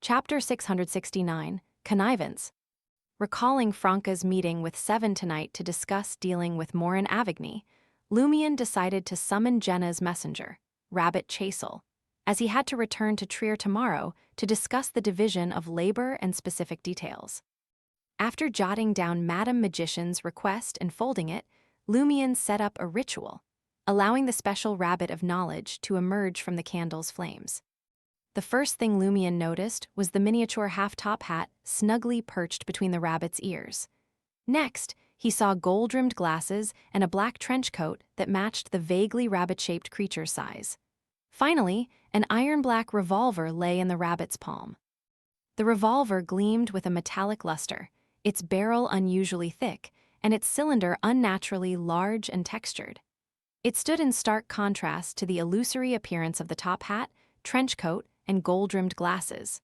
Chapter 669, Connivance. Recalling Franca's meeting with Seven tonight to discuss dealing with Morin Avigny, Lumion decided to summon Jenna's messenger, Rabbit Chasel, as he had to return to Trier tomorrow to discuss the division of labor and specific details. After jotting down Madame Magician's request and folding it, Lumion set up a ritual, allowing the special rabbit of knowledge to emerge from the candle's flames. The first thing Lumion noticed was the miniature half-top hat snugly perched between the rabbit's ears. Next, he saw gold-rimmed glasses and a black trench coat that matched the vaguely rabbit-shaped creature's size. Finally, an iron-black revolver lay in the rabbit's palm. The revolver gleamed with a metallic luster, its barrel unusually thick, and its cylinder unnaturally large and textured. It stood in stark contrast to the illusory appearance of the top hat, trench coat, and gold-rimmed glasses.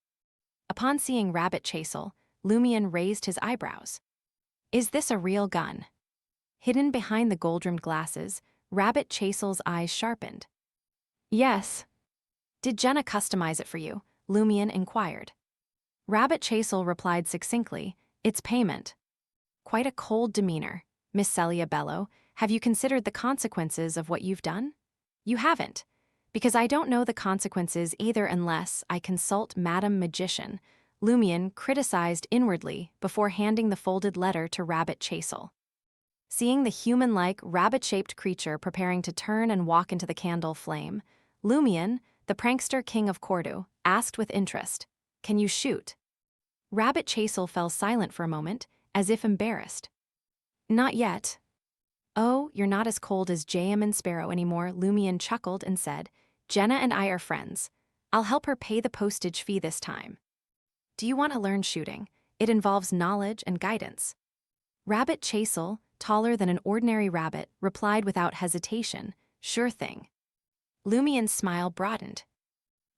Upon seeing Rabbit Chasel, Lumion raised his eyebrows. Is this a real gun? Hidden behind the gold-rimmed glasses, Rabbit Chasel's eyes sharpened. Yes. Did Jenna customize it for you? Lumion inquired. Rabbit Chasel replied succinctly, it's payment. Quite a cold demeanor, Miss Celia Bello. Have you considered the consequences of what you've done? You haven't. Because I don't know the consequences either unless I consult Madame Magician, Lumion criticized inwardly before handing the folded letter to Rabbit Chasel. Seeing the human-like, rabbit-shaped creature preparing to turn and walk into the candle flame, Lumion, the prankster king of Cordu, asked with interest, Can you shoot? Rabbit Chasel fell silent for a moment, as if embarrassed. Not yet. Oh, you're not as cold as J.M. and Sparrow anymore, Lumion chuckled and said, Jenna and I are friends. I'll help her pay the postage fee this time. Do you want to learn shooting? It involves knowledge and guidance. Rabbit Chasel, taller than an ordinary rabbit, replied without hesitation, Sure thing. Lumion's smile broadened.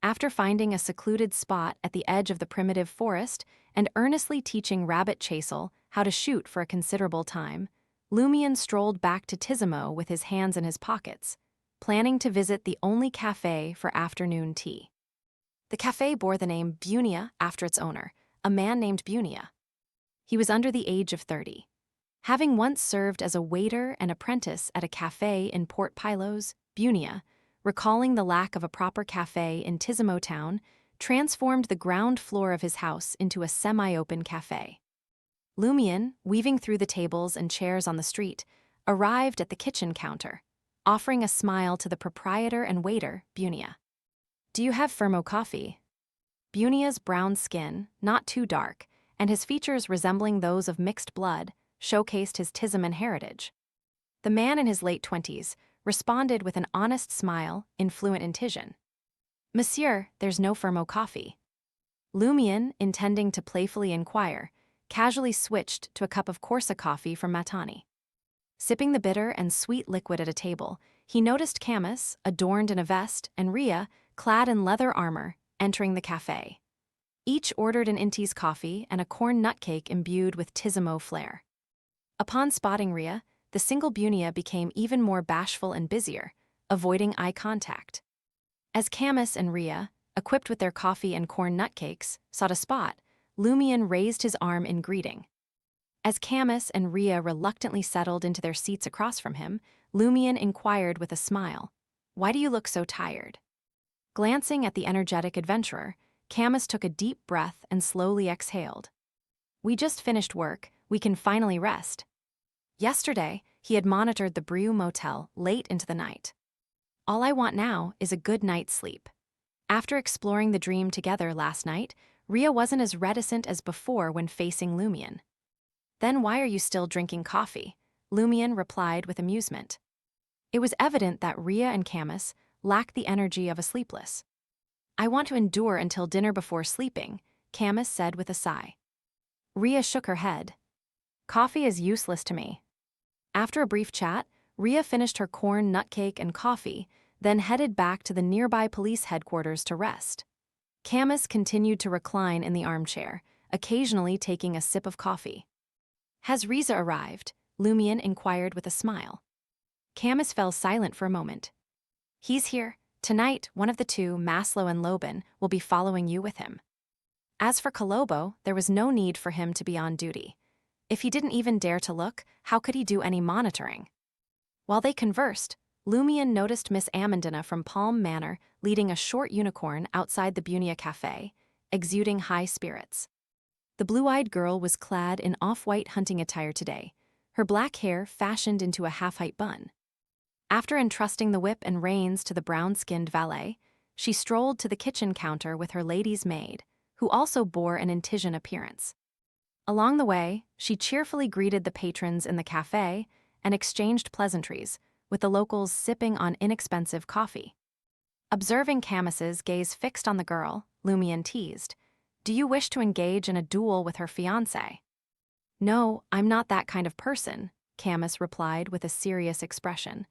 After finding a secluded spot at the edge of the primitive forest and earnestly teaching Rabbit Chasel how to shoot for a considerable time, Lumion strolled back to Tizimo with his hands in his pockets, planning to visit the only cafe for afternoon tea. The cafe bore the name Bunia after its owner, a man named Bunia. He was under the age of 30. Having once served as a waiter and apprentice at a cafe in Port Pylos, Bunia, recalling the lack of a proper cafe in Tizimo town, transformed the ground floor of his house into a semi-open cafe. Lumion, weaving through the tables and chairs on the street, arrived at the kitchen counter, offering a smile to the proprietor and waiter, Bunia. Do you have Fermo coffee? Bunia's brown skin, not too dark, and his features resembling those of mixed blood, showcased his Tiziman heritage. The man in his late 20s responded with an honest smile, fluent in Tizian. Monsieur, there's no Fermo coffee. Lumion, intending to playfully inquire, casually switched to a cup of Corsa coffee from Matani. Sipping the bitter and sweet liquid at a table, he noticed Camus, adorned in a vest, and Ria, clad in leather armor, entering the cafe. Each ordered an Intis coffee and a corn nut cake imbued with Tizimo flair. Upon spotting Ria, the single Bunia became even more bashful and busier, avoiding eye contact. As Camus and Ria, equipped with their coffee and corn nut cakes, sought a spot, Lumion raised his arm in greeting. As Camus and Ria reluctantly settled into their seats across from him, Lumion inquired with a smile, Why do you look so tired? Glancing at the energetic adventurer, Camus took a deep breath and slowly exhaled. We just finished work, we can finally rest. Yesterday, he had monitored the Brieux Motel late into the night. All I want now is a good night's sleep. After exploring the dream together last night, Ria wasn't as reticent as before when facing Lumion. Then why are you still drinking coffee? Lumion replied with amusement. It was evident that Ria and Camus lacked the energy of a sleepless. I want to endure until dinner before sleeping, Camus said with a sigh. Ria shook her head. Coffee is useless to me. After a brief chat, Ria finished her corn nut cake and coffee, then headed back to the nearby police headquarters to rest. Camus continued to recline in the armchair, occasionally taking a sip of coffee. Has Riza arrived? Lumion inquired with a smile. Camus fell silent for a moment. He's here. Tonight, one of the two, Maslow and Lobin, will be following you with him. As for Colombo, there was no need for him to be on duty. If he didn't even dare to look, how could he do any monitoring? While they conversed, Lumion noticed Miss Amandina from Palm Manor leading a short unicorn outside the Bunia Cafe, exuding high spirits. The blue-eyed girl was clad in off-white hunting attire today, her black hair fashioned into a half-height bun. After entrusting the whip and reins to the brown-skinned valet, she strolled to the kitchen counter with her lady's maid, who also bore an Intisian appearance. Along the way, she cheerfully greeted the patrons in the cafe and exchanged pleasantries, with the locals sipping on inexpensive coffee. Observing Camus's gaze fixed on the girl, Lumion teased, "Do you wish to engage in a duel with her fiancé?" "No, I'm not that kind of person," Camus replied with a serious expression.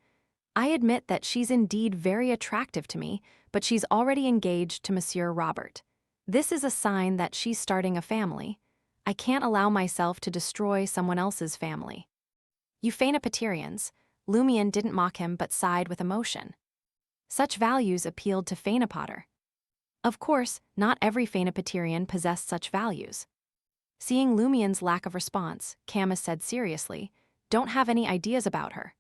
"I admit that she's indeed very attractive to me, but she's already engaged to Monsieur Robert. This is a sign that she's starting a family. I can't allow myself to destroy someone else's family." "You Phainopatirians," Lumion didn't mock him but sighed with emotion. Such values appealed to Phainopater. Of course, not every Phainopatirian possessed such values. Seeing Lumion's lack of response, Camus said seriously, "Don't have any ideas about her."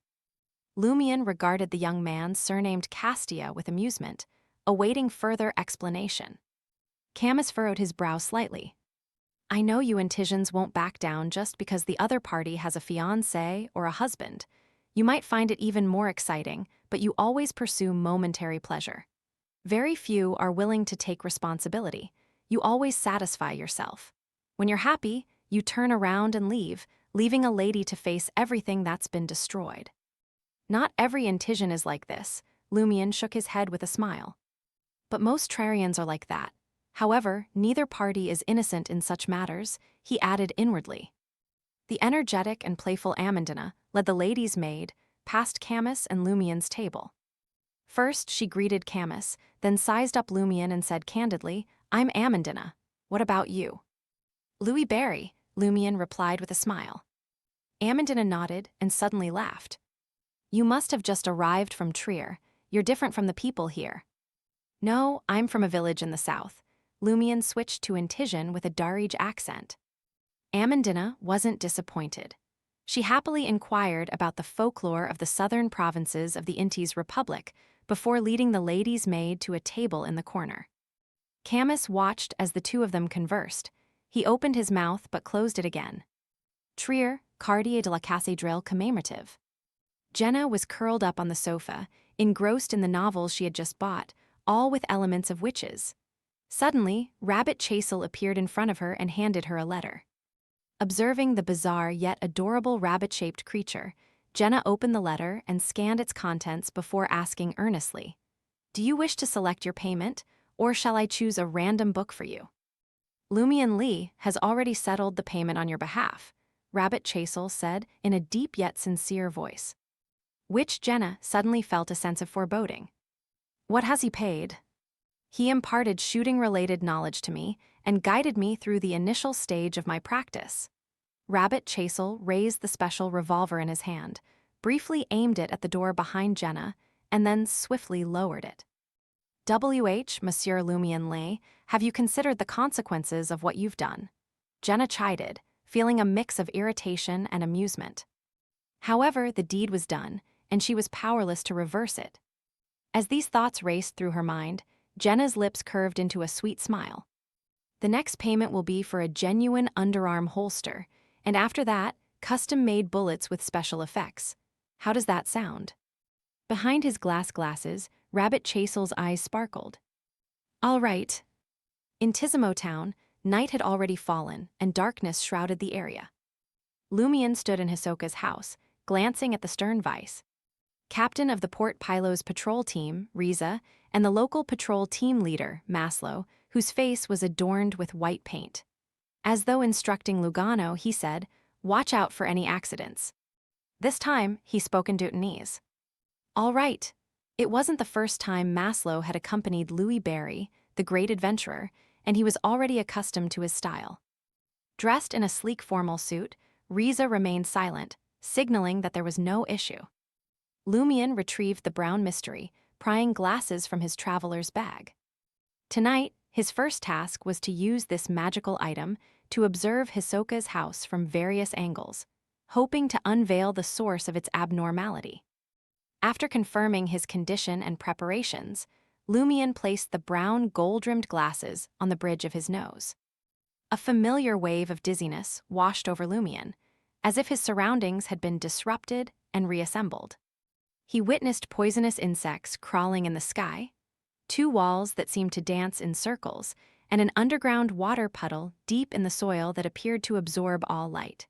Lumion regarded the young man surnamed Castia with amusement, awaiting further explanation. Camus furrowed his brow slightly. "I know you Intisians won't back down just because the other party has a fiancé or a husband. You might find it even more exciting, but you always pursue momentary pleasure. Very few are willing to take responsibility. You always satisfy yourself. When you're happy, you turn around and leave, leaving a lady to face everything that's been destroyed." "Not every Intisian is like this," Lumion shook his head with a smile. "But most Trarians are like that. However, neither party is innocent in such matters," he added inwardly. The energetic and playful Amandina led the lady's maid past Camus and Lumion's table. First, she greeted Camus, then sized up Lumion and said candidly, "I'm Amandina. What about you?" "Louis Barry," Lumion replied with a smile. Amandina nodded and suddenly laughed. "You must have just arrived from Trier. You're different from the people here." "No, I'm from a village in the south." Lumion switched to Intisian with a Darij accent. Amandina wasn't disappointed. She happily inquired about the folklore of the southern provinces of the Intis Republic before leading the lady's maid to a table in the corner. Camus watched as the two of them conversed. He opened his mouth but closed it again. Trier, Quartier de la Cathédrale commemorative. Jenna was curled up on the sofa, engrossed in the novels she had just bought, all with elements of witches. Suddenly, Rabbit Chasel appeared in front of her and handed her a letter. Observing the bizarre yet adorable rabbit-shaped creature, Jenna opened the letter and scanned its contents before asking earnestly, "Do you wish to select your payment, or shall I choose a random book for you?" "Lumion Lee has already settled the payment on your behalf," Rabbit Chasel said in a deep yet sincere voice. Which Jenna suddenly felt a sense of foreboding. "What has he paid?" "He imparted shooting-related knowledge to me and guided me through the initial stage of my practice." Rabbit Chasel raised the special revolver in his hand, briefly aimed it at the door behind Jenna, and then swiftly lowered it. Monsieur Lumion Lay, have you considered the consequences of what you've done?" Jenna chided, feeling a mix of irritation and amusement. However, the deed was done, and she was powerless to reverse it. As these thoughts raced through her mind, Jenna's lips curved into a sweet smile. "The next payment will be for a genuine underarm holster, and after that, custom-made bullets with special effects. How does that sound?" Behind his glasses, Rabbit Chasel's eyes sparkled. "All right." In Tizimo Town, night had already fallen, and darkness shrouded the area. Lumion stood in Hisoka's house, glancing at the stern vice. Captain of the Port Pylos patrol team, Riza, and the local patrol team leader, Maslow, whose face was adorned with white paint. As though instructing Lugano, he said, "Watch out for any accidents." This time, he spoke in Deutonese. All right. It wasn't the first time Maslow had accompanied Louis Barry, the great adventurer, and he was already accustomed to his style. Dressed in a sleek formal suit, Riza remained silent, signaling that there was no issue. Lumion retrieved the brown mystery, prying glasses from his traveler's bag. Tonight, His first task was to use this magical item to observe Hisoka's house from various angles, hoping to unveil the source of its abnormality. After confirming his condition and preparations, Lumion placed the brown gold-rimmed glasses on the bridge of his nose. A familiar wave of dizziness washed over Lumion, as if his surroundings had been disrupted and reassembled. He witnessed poisonous insects crawling in the sky, two walls that seemed to dance in circles, and an underground water puddle deep in the soil that appeared to absorb all light.